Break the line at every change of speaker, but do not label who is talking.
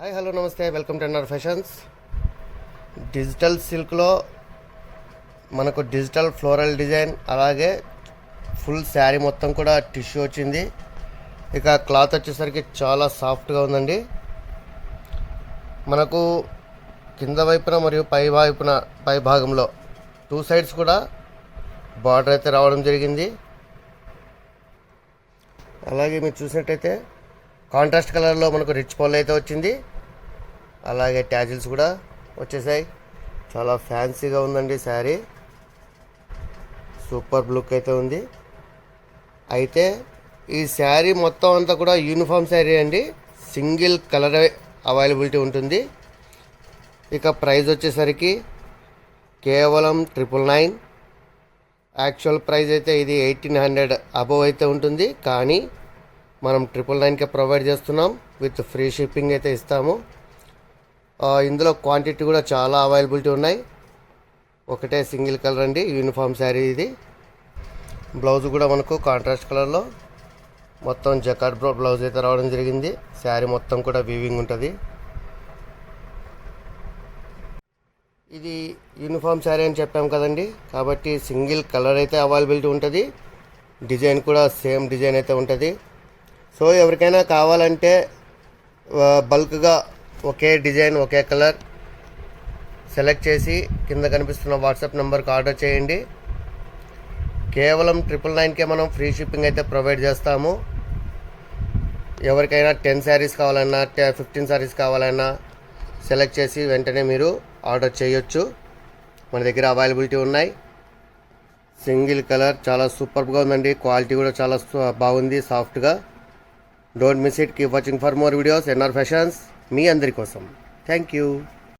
Hi hello నమస్తే, welcome to NR fashions. Digital సిల్క్లో మనకు డిజిటల్ ఫ్లోరల్ డిజైన్, అలాగే ఫుల్ శారీ మొత్తం కూడా టిష్యూ వచ్చింది. ఇక క్లాత్ వచ్చేసరికి చాలా సాఫ్ట్గా ఉందండి. మనకు కింద వైపున మరియు పై భాగంలో టూ సైడ్స్ కూడా బార్డర్ అయితే రావడం జరిగింది. అలాగే మీరు చూసినట్టయితే కాంట్రాస్ట్ కలర్లో మనకు రిచ్ పళ్ళు అయితే వచ్చింది. అలాగే ట్యాజిల్స్ కూడా వచ్చేసాయి. చాలా ఫ్యాన్సీగా ఉందండి శారీ. సూపర్ లుక్ అయితే ఉంది. అయితే ఈ శారీ మొత్తం అంతా కూడా యూనిఫామ్ శారీ అండి. సింగిల్ కలర్ అవైలబిలిటీ ఉంటుంది. ఇక ప్రైస్ వచ్చేసరికి కేవలం 999. యాక్చువల్ ప్రైస్ అయితే ఇది 1800 అబవ్ అయితే ఉంటుంది, కానీ మనం 999కే ప్రొవైడ్ చేస్తున్నాం. విత్ ఫ్రీ షిప్పింగ్ అయితే ఇస్తాము. ఇందులో క్వాంటిటీ కూడా చాలా అవైలబిలిటీ ఉన్నాయి. ఒకటే సింగిల్ కలర్ అండి, యూనిఫామ్ శారీ ఇది. బ్లౌజ్ కూడా మనకు కాంట్రాస్ట్ కలర్లో మొత్తం జకార్డ్ బ్లౌజ్ అయితే రావడం జరిగింది. శారీ మొత్తం కూడా వీవింగ్ ఉంటుంది. ఇది యూనిఫామ్ శారీ అని చెప్పాం కదండి, కాబట్టి సింగిల్ కలర్ అయితే అవైలబిలిటీ ఉంటుంది. డిజైన్ కూడా సేమ్ డిజైన్ అయితే ఉంటుంది. సో ఎవరికైనా కావాలంటే బల్క్గా ఒకే డిజైన్ ఒకే కలర్ సెలెక్ట్ చేసి కింద కనిపిస్తున్న వాట్సాప్ నెంబర్కి ఆర్డర్ చేయండి. కేవలం 999కే మనం ఫ్రీ షిప్పింగ్ అయితే ప్రొవైడ్ చేస్తాము. ఎవరికైనా 10 శారీస్ కావాలన్నా 15 శారీస్ కావాలన్నా సెలెక్ట్ చేసి వెంటనే మీరు ఆర్డర్ చేయొచ్చు. మన దగ్గర అవైలబిలిటీ ఉన్నాయి. సింగిల్ కలర్ చాలా సూపర్గా ఉందండి. క్వాలిటీ కూడా చాలా బాగుంది, సాఫ్ట్గా. Don't miss it. Keep watching for more videos. NR fashions మీ అందరి కోసం. Thank you.